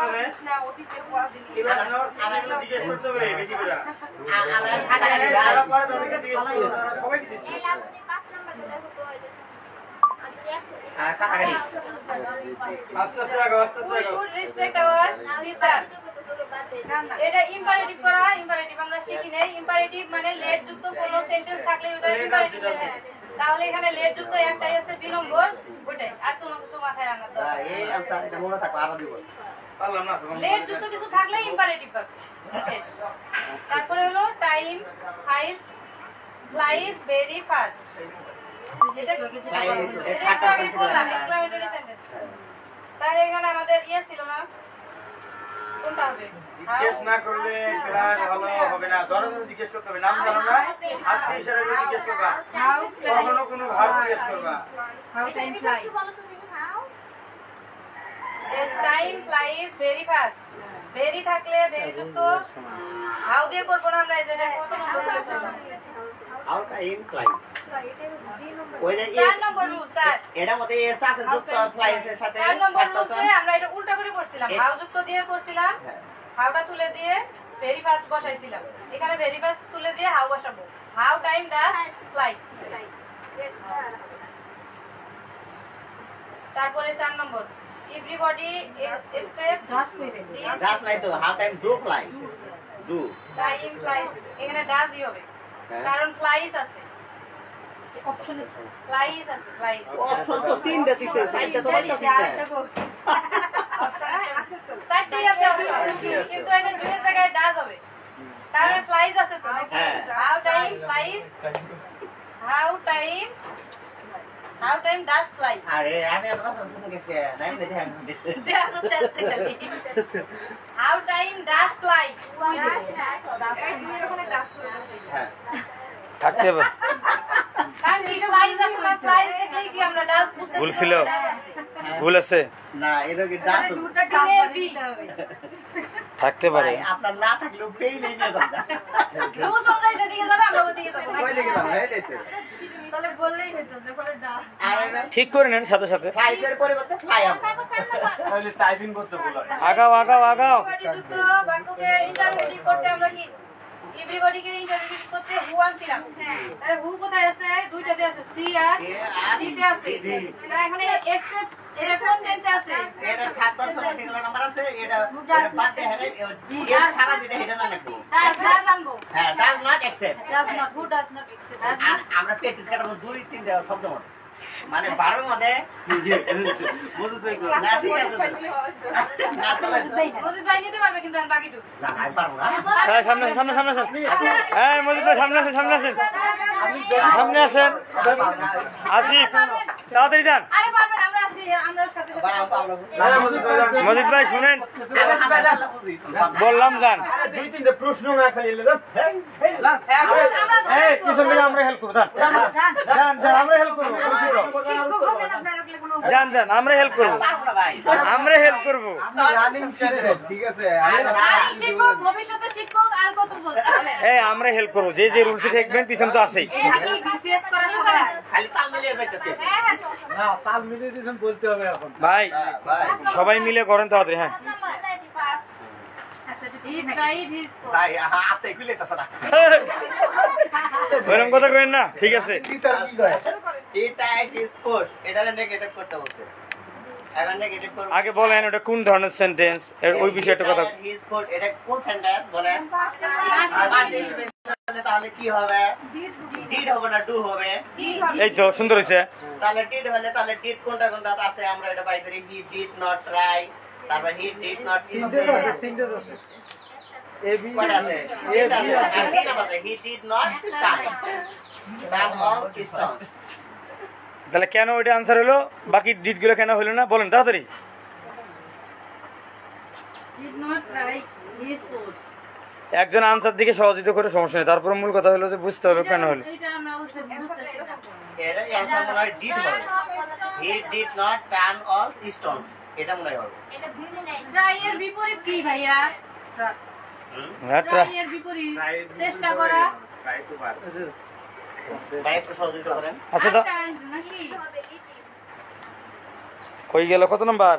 না অতীতের পড়া দিন। এবার আমার সিস্টেমে জিজ্ঞেস করতে হবে বেশি করে। আমরা খাতা যারা পারে তাদেরকে জিজ্ঞেস করো, তারা সবাই জিজ্ঞেস করো। এই আপনি 5 নাম্বার দিলে হতো হইছে। আচ্ছা কাটাকাটি আস্তে আস্তে আগাও, আস্তে আস্তে উই আগাও। Should respect our teacher. এটা ইম্পারেটিভ করা, ইম্পারেটিভ আমরা শিখি নাই। ইম্পারেটিভ মানে লেট যুক্ত কোনো সেন্টেন্স থাকলে ওটা ইম্পারেটিভ সেন্টেন্স। তাহলে এখানে লেট যুক্ত একটাই আছে, 2 নম্বর, ওটাই। আর কোনো কিছু মাথায় আনার দরকার নেই। এই আনসার এটা মনে থাকবে আরো দিব। পারলাম না তখন। লেট যুক্ত কিছু থাকলে ইম্পারেটিভ পাবে। শেষ। তারপরে হলো টাইম ফ্লাইজ ভেরি ফাস্ট। যেটা একটু আগে বললাম, এক্সক্লামেটরি সেন্টেন্স। তাহলে এখানে আমাদের ইয়ে ছিল না, কোনটা হবে? জিজ্ঞেস না করলে ক্লাস ভালো হবে না। ধরো জিজ্ঞেস করতে হবে, নাম জানো না, আত্মীয় হিসেবে জিজ্ঞেস করবা, কখনো কোনো ভাব জিজ্ঞেস করবা। How time flies? বলো তো দেখি how time flies very fast. Very থাকলে ভেরি যুক্ত হাউ দিয়ে করবো না আমরা, এই যে কত নম্বর বলেছে? How time flies? ওই যে 4 নম্বর রুল, 4 এটার মধ্যে এস আছে যুক্ত ফ্লাইস এর সাথে 4 নম্বর রুলসে আমরা এটা উল্টা করে করছিলাম। হাউ যুক্ত দিয়ে করছিলাম, হাউটা তুলে দিয়ে ভেরি ফাস্ট বসাইছিলাম। এখানে ভেরি ফাস্ট তুলে দিয়ে হাউ বসাবো। How time does fly. তারপরে 4 নম্বর এভরিবডি এক্সেপ্ট ডাস নাই তো how time do fly do time flies. এখানে ডাজই হবে কারণ ফ্লাইজ আছে, অপশনে ফ্লাইজ আছে। ফ্লাইজ অপশন তো তিনটা দিছে, চারটা তো বাকি আছে। চারটেই আছে অপশন, কিন্তু এখানে দুই জায়গায় ডাজ হবে, তাহলে ফ্লাইজ আছে তো নাকি? How time flies, how time does fly. আরে আমি আপনার সাথে শুনে গেছি নাই দেখে আমি দিছি হাউ টাইম ডাজ ফ্লাই। হ্যাঁ থাকতে হবে। কারণ কি ফ্লাইজ আছে না, ফ্লাইজ দেখলেই কি আমরা ডাজ বুঝতে ভুল ছিল। ডাজ আছে। ভুল আছে, না এটা কি ডাস টিনের বি থাকতে পারে। ভাই আপনার না থাকলেও পেই নেই নিয়ে যাবে রুজ অনুযায়ী যেদিকে যাবে আমরা ওদিকে যাবো। কই লেগে গেলাম এইটাইতে তাহলে বললেই হতো যে বলে ডাজ। আর ঠিক করে নেন সাথে সাথে। ফ্লাইসের পরিবর্তে ফ্লাই হবে তাহলে টাইপিং করতে বলা। আগাও আগাও আগাও। এভরিবডি যুক্ত বাক্যকে ইন্টারভিউ করতে আমরা কি এভরিবডিকে ইন্টারভিউ করতে হু আনছিলাম। তাহলে হু কোথায় আছে? দুইটাতে আছে, সি আর ডিতে আছে। তাহলে এখানে এক্সেপ্ট এটা কোন টেন্সে আছে? এটা 7% সিঙ্গুলার নাম্বার আছে, এটা বাদে হেরে এর সারা দিতে হেডে না নাকি ডাজ আনবো। হ্যাঁ does not accept. Does not, who does not accept. আর আমরা প্র্যাকটিস কাটাবো 2-3টা শব্দ মানে 12 মধ্যে বুঝতে পারবো না। ঠিক আছে না চলে মজিদ ভাই নিতে পারবে কিন্তু আমি বাকিটুকু। না আমি পারবো না। হ্যাঁ, সামনে আসেন, সামনে আসেন। হ্যাঁ মজিদ ভাই সামনে আসেন, সামনে আসেন, সামনে আসেন। আসিফ তাড়াতাড়ি যান। আরে পারবেন, আমরা আছি, আমরা সাথে সাথে মজিদ ভাই শুনেন, বললাম যান। দুই তিনটা প্রশ্ন না খালি এলে যান। আমরা এই পিছন থেকে আমরা হেল্প করবো, যান যান যান, আমরা হেল্প করবো। শিক্ষক হবেন আপনারা কি কোনো যান যান, আমরা হেল্প করবো, আমরা হেল্প করবো। রানিং শিখবেন ঠিক আছে আর শিক্ষক ভবিষ্যতে শিক্ষক আর কত বলতে এই আমরা হেল্প করবো, যে যে রুলসে থাকবেন পিছন তো আছেই। কি বিসিএস করা সবাই খালি তাল মিলিয়ে যাইতেছে না তাল মিলিয়ে দিয়েছেন বলতে হবে এখন। ভাই ভাই সবাই মিলে করেন তাড়াতাড়ি। হ্যাঁ হি ট্রাইড হিজ ভাই হাতে গুলিতেছ না ওরকম কথা করেন না, ঠিক আছে। টিচার কি কয় এটা ইজ পোস্ট এটা নেগেটিভ করতে বলছে। এখন নেগেটিভ করব আগে বলেন ওটা কোন ধরনের সেন্টেন্স, ওই বিষয়ে একটা কথা। হিজ পোস্ট এটা কোন সেন্টেন্স বলেন? আর তাহলে কি হবে? ডিড হবে না ডু হবে? এই তো সুন্দর হয়েছে। তাহলে ডিড হলে তাহলে ডিড কোনটা কোনটা আছে আমরা এটা পাই করি। হি ডিড নট ট্রাই, তারপর হি ডিড নট স্টে। এবি কয়টা আছে? এটা আছে। আর কি নাম আছে? He did not try. নাম অল স্টোনস। তাহলে কেন ওইটা আনসার হলো, বাকি ডিট গুলো কেন হলো না বলেন তাড়াতাড়ি। Did not right his post. একজন আনসার দিকে সহযোগিতা করে সমস্যা নেই, তারপরে মূল কথা হলো যে বুঝতে হবে কেন হলো। এটা আমরা বুঝতেছি না। এর অ্যানসার মনে হয় ডিড হবে। হি did not turn all Stones, এটা মনে হয় হবে। ট্রাই এর বিপরীত কি ভাইয়া? হ্যাঁ ট্রাই এর বিপরীত চেষ্টা করা। ভাই একটু সহযোগিতা করেন। আচ্ছা তো টার্ন নাকি? কই গেল, কত number?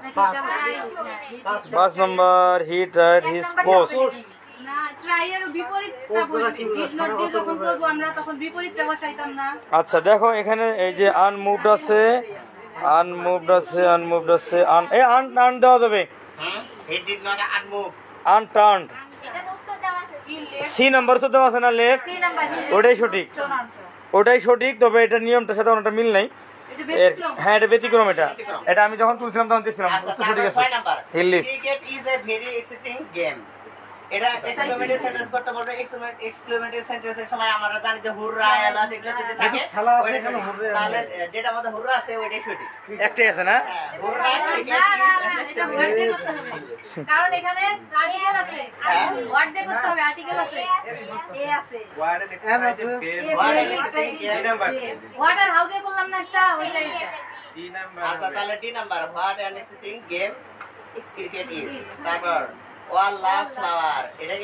5 number. He tried his post. না, ট্রাই এর বিপরীতটা বলবি। ডিড নট দিয়ে যখন করবো আমরা তখন বিপরীতটা বসাইতাম না। আচ্ছা দেখো এখানে এই যে আনমুভড আছে, আনমুভড আছে, আনমুভড আছে, আন দেওয়া যাবে, he did not unmove. Unturned. C number তো দেওয়া আছে না, লেফট, ওটাই সঠিক, ওটাই সঠিক। তবে এটা নিয়মটার সাথে অনেকটা মিল নাই। হ্যাঁ এটা ব্যতিক্রম। এটা আমি যখন তুলছিলাম তখন দিয়েছিলাম, আচ্ছা তো সঠিক আছে। 6 number. Hill lift. Cricket is a very exciting game. এটা এক্সক্লেমেটরি সেন্টেন্স করতে বলবে। এক্সক্লেমেটরি সেন্টেন্সের সময় আমরা জানি যে হুররা এলা এগুলো যদি থাকে তাহলে যেটা আমাদের হুররা আছে ওইটাই সঠিক। একটাই আছে না? হ্যাঁ, হুররা না, এটা word দিয়ে করতে হবে। কারণ এখানে আর্টিকেল আছে, ওয়ার্ড দিয়ে করতে হবে, আর্টিকেল আছে, এ আছে, হোয়াট আর হাউ দিয়ে করলাম না একটা, ওইটাই এটা। আচ্ছা তাহলে D number what and exciting game cricket is. তারপর ওয়াল লাভ ফ্লাওয়ার এটা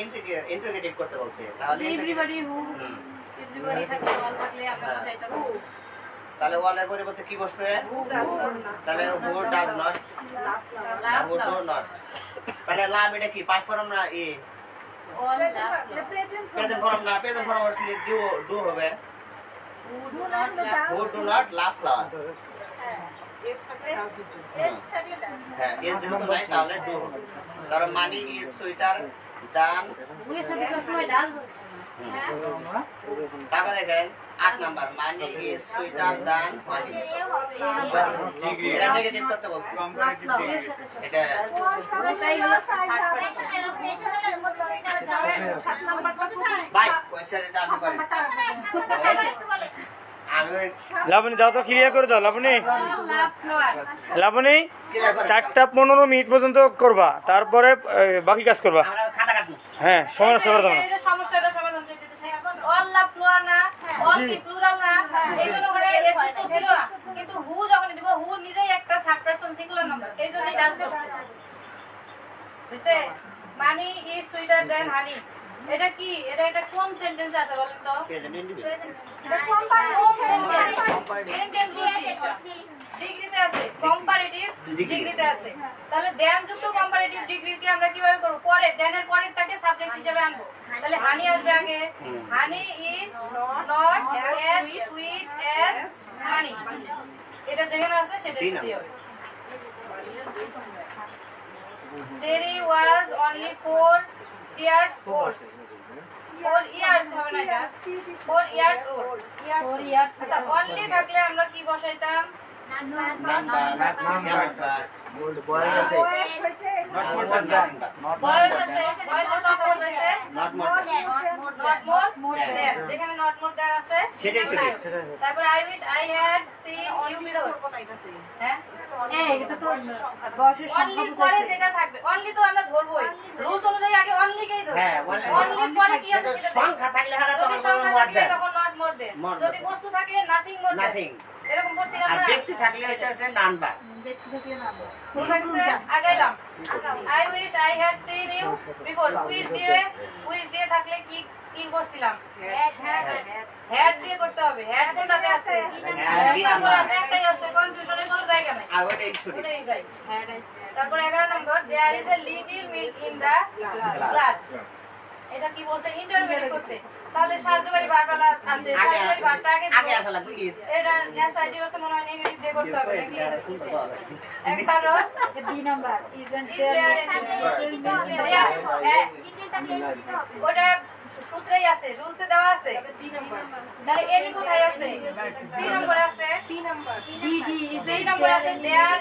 ইন্টিগ্রেটিভ করতে বলছে। তাহলে এভরিবডি হু, এভরিবডি থাকলে অল থাকলে আমরা বুঝাইতে হু, তাহলে ওয়ালের পরিবর্তে কি বসবে? তাহলে who does not, love who do not. তাহলে লাভ এটা কি পাস ফর্ম না ই? অল লাভ, প্রেজেন্ট ফর্ম না, প্রেজেন্ট ফর্ম আসলে ডু হবে। Who do not love, who do not love flower. S থাকলে ডান। হ্যাঁ এর যেহেতু নাই তাহলে ডু হবে। তার মানি ইজ সুইটার দান। হু এর সাথে সবসময় ডাল বসে না। তারপর দেখেন 8 নাম্বার মানি ইজ সুইটার দান মানি। এটা নেগেটিভ করতে বলছি। লাভ লাভ এর সাথে এটা ওটাই হলো থার্ড পারসন। বাই কোয়েশ্চেন এটা আমি পারি। আমি লাবণী যাও তো ক্লিয়ার করে দাও। লাবণী, লাভ ফ্লাওয়ার, লাবণী 4টা 15 মিনিট পর্যন্ত করবা, তারপরে বাকি কাজ করবা। আমরা খাতা কাটবো। হ্যাঁ, সময় নষ্ট করে দাও না। এই সমস্যাটা সমাধান করে দিতেছে। অল লাভ ফ্লাওয়ার না, অল কি প্লুরাল না, এইজন্য করে এর তো ছিল না। কিন্তু হু যখন দিব, হু নিজেই একটা থার্ড পারসন সিঙ্গুলার নাম্বার, এইজন্যই ডাজ করছে। বুঝছে? মানি ইজ সুইটার দ্যান হানি, এটা কি? এটা কোন সেন্টেন্স আছে বলেন তো? Present individual. সেন্টেন্স বলছি, ডিগ্রিতে আছে, কম্পারেটিভ ডিগ্রিতে আছে। তাহলে দেন যুক্ত কম্পারেটিভ ডিগ্রিকে আমরা কিভাবে করব? পরে দেনের পরেরটাকে সাবজেক্ট হিসেবে আনবো। তাহলে হানি আসবে আগে, honey is not as sweet as honey, এটা যেখানে আছে সেটা দিতে হবে। Cherry was only 4 years old, 4 years হবে না এটা, 4 years old, 4 years। আচ্ছা অনলি থাকলে আমরা কি বসাইতাম? বয়স আছে, বয়সের সংখ্যা বলতেছে নট মোর দেন, যেখানে নট মোর দেন আছে সেটাই সঠিক। তারপর I wish I had seen you before. হ্যাঁ এটা তো বয়সের অনলি পরে যেটা থাকবে, অনলি তো আমরা ধরবোই, রুলস অনুযায়ী আগে অনলি কেই ধরব। হ্যাঁ, অনলি পরে কি আছে সেটা সংখ্যা থাকলে হারা যদি তখন সংখ্যা মোর থাকে দেন। তখন নট মোর দেন, More যদি than। বস্তু থাকে নাথিং মোর দেন, নাথিং। এরকম করছিলাম আর না? ব্যক্তি থাকলে এটা আছে নাম্বার। ভুল লাগছে, আগাইলাম। I wish I had seen you before, wish দিয়ে থাকলে কি কি করছিলাম? হ্যাড দিয়ে করতে হবে। হ্যাড কোনটাতে আছে? এক নম্বর আছে, একটাই আছে, কনফিউশনের কোনো জায়গা নাই, আর ওটাই সঠিক। ওটাই যাই। তারপর 11 নম্বর, there is a little milk in the glass, এটা কি বলতে? ইন্টারভিউ করতে। তাহলে সাহায্যকারী ভার্ব আছে, সাহায্যকারী ভার্বটা আগে আগে আসা লাগবে প্লিজ। এটা অ্যাসাইটিভ আছে মনে হয়, নেগেটিভ দিয়ে করতে হবে নাকি? 11 বি নাম্বার ইজন্ট দেয়ার ওটা সূত্রেই আছে, রুলসে দেওয়া আছে। তাহলে এনি কোথায় আছে? সি নম্বরে আছে, ডি নাম্বার সি নম্বরে আছে, there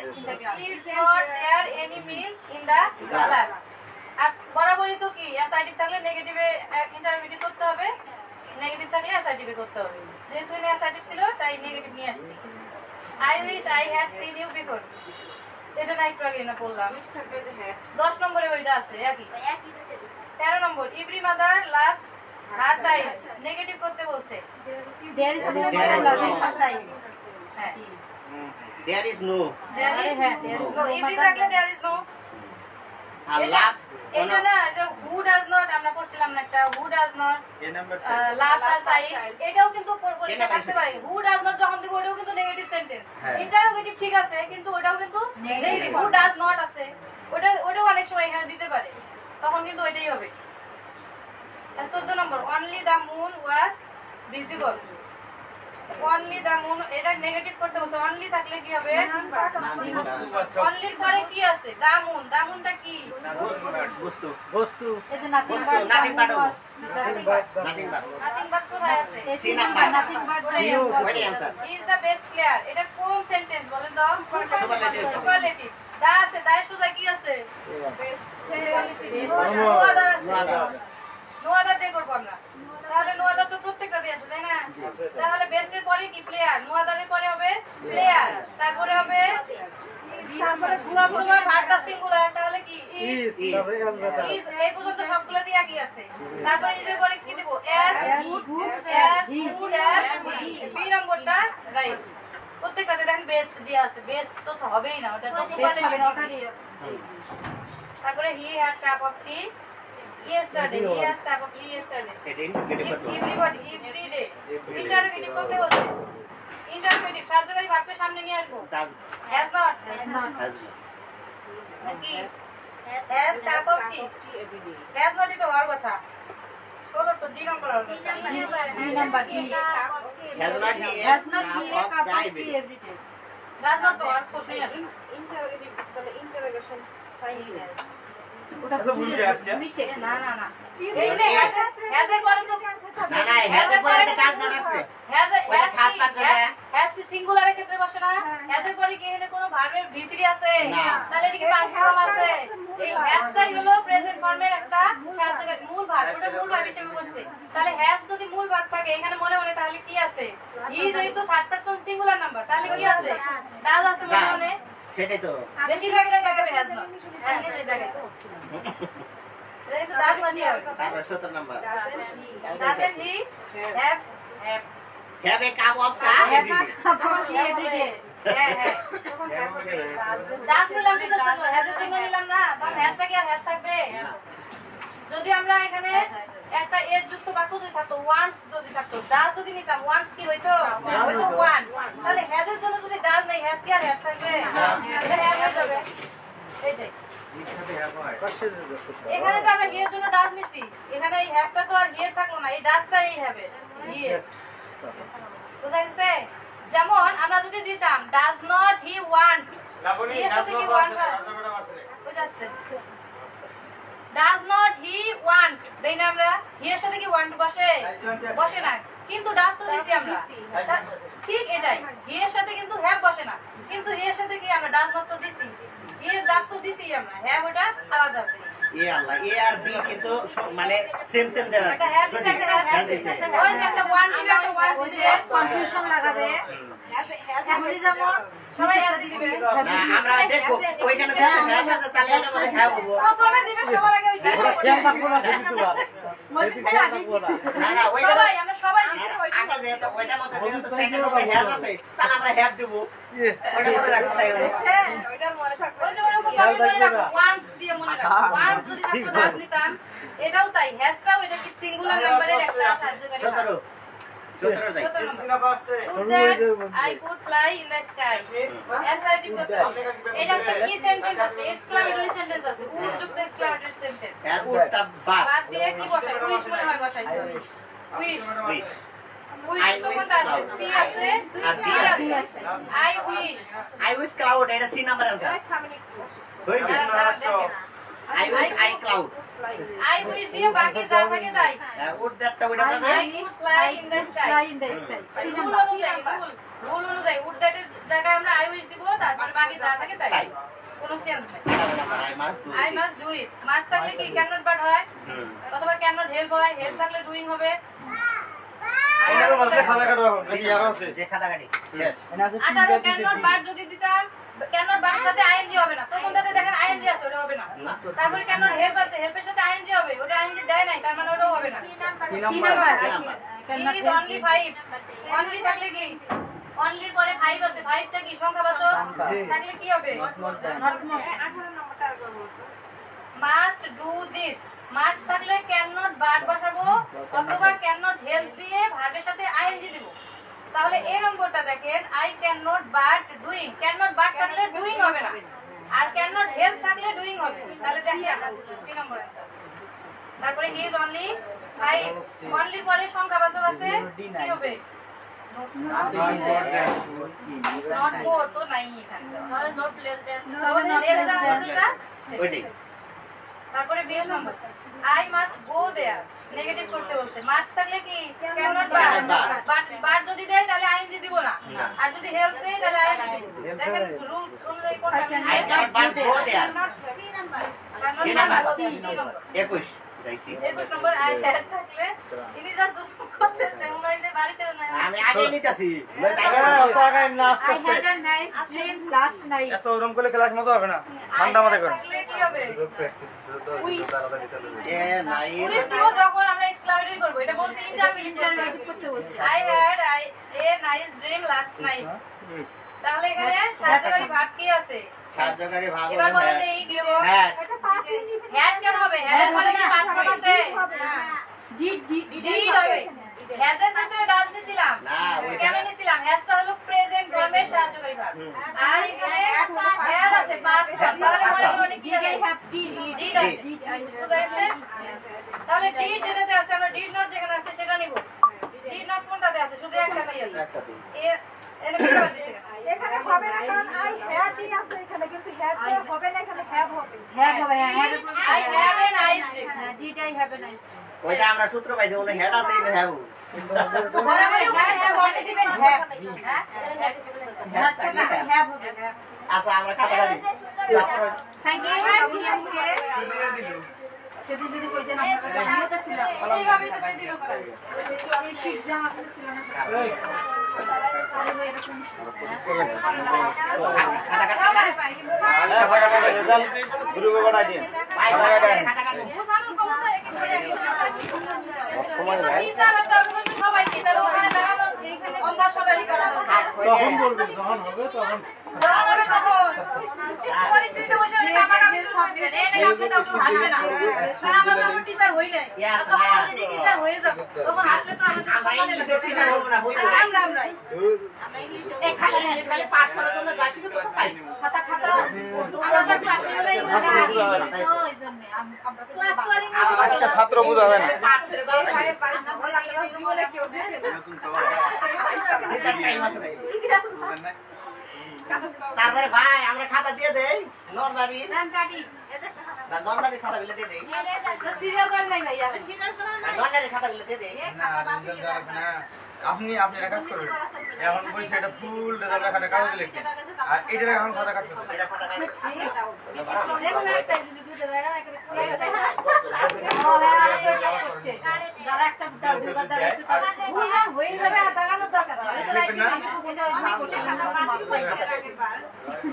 is not there any milk in the glass. আর বরাবরই তো কি অ্যাসাইটিভ থাকলে নেগেটিভে ইন্টারোগেটিভ করতে হবে, নেগেটিভ থাকলে অ্যাসাইটিভে করতে হবে। যেহেতু অ্যাসাইটিভ ছিল তাই নেগেটিভ নিয়ে আসছি। I wish I had seen you before, এটা না একটু আগে না বললাম। 10 নম্বরে ওইটা আছে একই। 13 নম্বর, every mother loves her child, negative করতে বলছে। There is no mother loving her child. হ্যাঁ, there is no. There is no, every থাকলে দেয়ার ইজ নো। আর লাভস এটা না, যে হু ডাজ নট আমরা পড়ছিলাম না একটা, হু ডাজ নট এই নাম্বার লাস্ট আর চাইল্ড, এটাও কিন্তু পরিষ্কার থাকতে পারে। হু ডাজ নট যখন দিব ওটাও কিন্তু নেগেটিভ সেন্টেন্স, ইন্টারোগেটিভ ঠিক আছে কিন্তু ওটাও কিন্তু নেগেটিভ। হু ডাজ নট আছে, ওটাও অনেক সময় এখানে দিতে পারে, তখন কিন্তু ওইটাই হবে। 14 নম্বর, only the moon was visible, only the moon, এটা নেগেটিভ করতে বলছে। অনলি থাকলে কি হবে? অনলির পরে কি আছে? The moon. দা মুনটা কি? বস্তু বস্তু এই যে nothing but. Nothing but nothing but. Nothing but nothing but কোথায় আছে? সি নাম্বার নাথিং বাট ওইটাই answer is the best player. এটা কোন সেন্টেন্স বলেন তো? Superlative superlative. দা আছে, দায়ের সোজা কি আছে? বেস্ট। নো আদার আছে। নো আদার দিয়ে করবো আমরা। তাহলে নো আদার তো প্রত্যেকটা দিয়ে আছে, তাই না? তাহলে বেস্টের পরে কি? প্লেয়ার। নো আদারের পরে হবে প্লেয়ার, তারপরে হবে তারপরে সব সময় ভার্বটা সিঙ্গুলার, তাহলে কি? ইজ। ইজ এই পর্যন্ত সবগুলো দিয়ে কি আছে? তারপরে ইজের পরে কি দেব? এস গুড এস বি নম্বরটা রাইট। প্রত্যেকটাতে দেখেন বেস্ট দিয়ে আছে। বেস্ট তো হবেই না, ওটা তো সুপারলেটিভ। তারপরে he had cup of T yesterday. He has cup of tea yesterday. Everybody, every day. Interrogative করতে বলছে। Interrogative সাহায্যকারী ভার্বকে সামনে নিয়ে আসবো। Has not. নাকি? Has cup of tea. Has not তো হওয়ার কথা। চলো তো ডি নম্বর হবে। D number D has not he Has not he a cup of tea every day. Does not তো আর প্রশ্নই আসে না। ওটা তো ভুলবে আজকে মিস্টেক। না না না, এই যে has এর পরে তো না না has এর পরে কাজ না আসবে has কি সিঙ্গুলারের ক্ষেত্রে বসে না? has এর পরে কি এখানে কোনো ভার্বের ভিতরি আছে? তাহলে এদিকে পাস্ট ফর্ম আছে। এই has টাই হলো প্রেজেন্ট ফর্মের একটা সাহায্যকারী মূল ভার্ব, ওটা মূল ভার্ব হিসেবে বসছে। তাহলে has যদি মূল ভার্ব থাকে এখানে মনে মনে, তাহলে কি আছে? হি যেহেতু থার্ড পারসন সিঙ্গুলার নাম্বার, তাহলে কি আছে? ডাজ আছে মনে মনে। সেটাই তো বেশিরভাগ এটা দেখাবে has not। হ্যাঁ নিজে দেখাবে। এটা কিন্তু ডাজ না দিয়ে হবে। তারপর 17 number Doesn't he have have a cup of চা every day every day? হ্যাঁ হ্যাঁ। ডাজ নিলাম কিসের জন্য? হ্যাজের জন্য নিলাম না। তখন হ্যাজটা কি আর হ্যাজ থাকবে? যদি আমরা এখানে একটা এর যুক্ত বাক্য যদি থাকতো, ওয়ান্স যদি থাকতো, ডাজ যদি নিতাম, ওয়ান্স কি হইতো? হইতো ওয়ান। তাহলে হ্যাজের জন্য যদি ডাজ নাই, হ্যাজ কি আর হ্যাজ থাকবে? এটা হ্যাজ হয়ে যাবে। এইটাই। এখানে যে আমরা হিয়ের জন্য ডাজ নিছি, এখানে এই হ্যাভটা তো আর হিয়ের থাকলো না, এই ডাজটা এই হবে হিয়ের। বুঝা গেছে? যেমন আমরা যদি দিতাম ডাজ নট হি ওয়ান্ট, হিয়ের সাথে কি ওয়ান্ট হয়? বুঝা গেছে? ডাজ নট হি ওয়ান্ট দেই না আমরা, হিয়ের সাথে কি ওয়ান্ট বসে? বসে না, কিন্তু ডাজ তো দিছি আমরা। ঠিক এটাই, হিয়ের সাথে কিন্তু হ্যাভ বসে না, কিন্তু হিয়ের সাথে কি আমরা ডাজ নট তো দিছি, হিয়ের ডাজ তো দিছি আমরা, হ্যাভ ওটা আলাদা জিনিস। এ আল্লাহ এ আর বি কিন্তু মানে সেম সেম দেওয়া একটা হ্যাভ দিছে, একটা হ্যাভ দিছে। ওই যে একটা ওয়ান দিলে একটা ওয়ান দিলে কনফিউশন লাগাবে। এমনি যেমন সবাই হ্যাভ দিবে, আমরা দেখো ওইখানে দেখো হ্যাভ আছে, তাহলে এটা মানে হ্যাভ হবে। প্রথমে দিবে সবার আগে ওই দিবে। কেন থাকবো না সেটি তো মসজিদ ভাই আগে না না ওইটা সবাই আমরা সবাই দিবে। আগে যেটা ওইটার মধ্যে যেটা সেকেন্ড মধ্যে হ্যাভ আছে, তাহলে আমরা হ্যাভ দেব। ওইটা মনে রাখতে হবে। ওই যে ওরকম ভাবে মনে রাখো, ওয়ান্স দিয়ে মনে রাখো। ওয়ান্স যদি থাকতো ডাজ নিতাম, এটাও তাই। হ্যাজটাও এটা কি সিঙ্গুলার নাম্বারের একটা সাহায্যকারী। 17 তাই I could fly in the sky. Assertive কথা। এটা একটা কি সেন্টেন্স আছে? এক্সক্লামেটরি সেন্টেন্স আছে। উড যুক্ত এক্সক্লামেটরি সেন্টেন্স। এর উত্তর বাদ বাদ দিয়ে কি বসাই? উইশ মনে হয় বসাই দিও। উইশ। উইশ উইশ তো কোনটা আছে? সি আছে আর বি আছে। I wish. I wish cloud এটা সি নাম্বার आंसर হই I wish I cloud I wish দিয়ে বাকি যা থাকে তাই। উড দ্যাটটা ওইটা না I wish fly in the sky. Rule অনুযায়ী উড দ্যাটের জায়গায় আমরা I wish দিব, তারপর বাকি যা থাকে তাই। কোনো চেঞ্জ নাই। I must do it. মাস থাকলে কি ক্যান নট বাট হয়, অথবা ক্যান নট হেল্প হয়। হেল্প থাকলে ডুইং হবে। এর মধ্যে খাতা কাটা হবে নাকি আর আছে? যে খাতা কাটি শেষ 18 ক্যান নট বাট যদি দিতাম, ক্যান নট বাটের সাথে আইএনজি হবে না। প্রথমটাতে দেখেন আইএনজি আছে, ওটা হবে না। তারপরে ক্যান নট হেল্প আছে, হেল্পের সাথে আইএনজি হবে, ওটা আইএনজি দেয় নাই, তার মানে ওটাও হবে না। C number is only 5। Only থাকলে কি? অনলির পরে 5 আছে, 5টা কি সংখ্যাবাচক? থাকলে কি হবে? Must do this. মাস্ট থাকলে ক্যান নট বাট বসাবো, অথবা ক্যান নট হেল্প দিয়ে ভার্বের সাথে আইএনজি দিব। তাহলে এই নম্বরটা দেখেন, I can but but doing. Can but but থাকলে ডুইং হবে না, আর ক্যান নট হেল্প থাকলে ডুইং হবে। তাহলে দেখেন 3 নম্বর आंसर। তারপরে হি ইজ অনলি 5। অনলি পরে সংখ্যাবাচক আছে, কি হবে? নট মোর তো নাই এখানে তাহলে নোট লেস দেন তবে লেস দেন ওইটাই তারপরে 20 নম্বর I must go there negative করতে বলছে মাস্ট থাকলে কি ক্যান নট বাট যদি দেয় তাহলে আইএনজি দিব না আর যদি হেল্প দেয় তাহলে আইএনজি দিব দেখেন রুল অনুযায়ী করতে I cannot but go there C number C number 21 21 যাইছি 21 নম্বর আই হ্যাড থাকলে ইনি যা জুস করতেছে মনে হয় যে বাড়িতে নাই আমি আগে নিতেছি এত ওরম করলে ক্লাস মজা হবে না ঠান্ডা মাথায় করো থাকলে কি হবে এ নাই উইথ দিব যখন আমরা এক্সক্লামেটরি করব এটা বলতে ইন্টারমিডিয়েট করতে বলছে I had a nice dream last night তাহলে এখানে সাহায্যকারী ভাব কি আছে সাহায্যকারী ভাগ এবার বলেন এই দিব হ্যাঁ হ্যাড কেন হবে হ্যাডের পরে কি পাস ফর্ম আছে ডিড হবে হ্যাজের ভিতরে ডাল দিছিলাম না ওইটা কেন নিছিলাম হ্যাজটা হলো প্রেজেন্ট ফর্মের সাহায্যকারী ভাব আর এখানে হ্যাড আছে পাস ফর্ম তাহলে মনে মনে কি হবে ডিড আছে বুঝাইছে তাহলে ডিড যেটাতে আছে আমরা ডিড নট যেখানে আছে সেটা নিব ডিড নট কোনটাতে আছে শুধু একটাতেই আছে এর বিটা দিছে এখানে হবে না কারণ আই হ্যাড ই আছে এখানে কিন্তু হ্যাড হবে না এখানে হ্যাভ হবে I have a nice day ওইটা আমরা সূত্র পাইছি ওনে হেড আছে এটা হ্যাঁ বলে বলে হ্যাভ হবে দিবেন হ্যাভ আচ্ছা আমরা খাতা রাখি থ্যাংক ইউ সেদিন যদি কইতেন আমরা আমিও তো ছিলাম এইভাবে তো সেদিনও করেন আমি ঠিক যা আপনি ছিল না রেজাল্ট গ্রুপে পাঠাই দিন বুঝানোর ক্ষমতা একে ধরে সময় নাই টিচার হয়তো আপনাদের সবাই টিচার ওখানে দাঁড়ানো আমরা সবারই করা দরকার তখন বলবি যখন হবে তখন যখন হবে তখন পরিস্থিতিতে বসে বসে কামাকামি শুরু করে দিবেন এই নাকি আসলে তো হাসবে না কারণ আমরা তো এখন টিচার হই নাই তো অলরেডি টিচার হয়ে যাব তখন আসলে তো আমাদের সম্মানে টিচার হবো না হইতো আমরাই এই খালি খালি পাস করার জন্য যাচ্ছি তো কোথায় খাতা আমরা তো ক্লাস নিলে এইজন্য আমরা ক্লাস করিং আজকে ছাত্র বোঝাবে না জীবনে কেউ শিখে না তারপরে ভাই আমরা খাতা দিয়ে দেই নরমালি নাম কাটি না নরমালি খাতা গুলো দিয়ে দেই সিরিয়াল করেন নাই ভাইয়া সিরিয়াল করেন নরমালি খাতা গুলো দিয়ে দেই না রেজাল্ট দেওয়া না আপনি একটা কাজ করবেন এখন বলছি এটা ফুল রেজাল্ট এখানে কাগজে লিখবেন আর এটা এখন খাতা কাটতে হবে এটা খাতা কাটে দেখুন একটা যদি দুটো জায়গা না করে যারা একটা দুবার দাঁড়াইছে তারা বুঝা হয়ে যাবে আর দাঁড়ানোর দরকার এটা লাইক আমি করছিলাম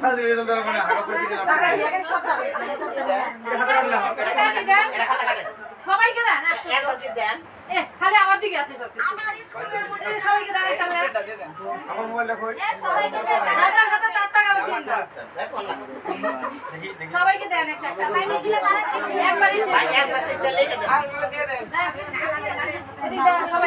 খালি রেজাল্ট দেওয়া মানে হাগা করে দিলাম টাকা দিয়ে এখানে সব দাঁড়াইছে খাতা কাটলাম এটা খাতা কাটে সবাইকে দেন এক দেন এ খালি আমার দিকে আছে সব কিছু এই সবাইকে দেন একটা করে আমার মোবাইল দেখো দাদা হাতে তার টাকা দিন না দেখো না দেখি দেখি সবাইকে দেন একটা একবারই শেষ ভাই এক বাচ্চা লিখে দেন এদিকে সবাই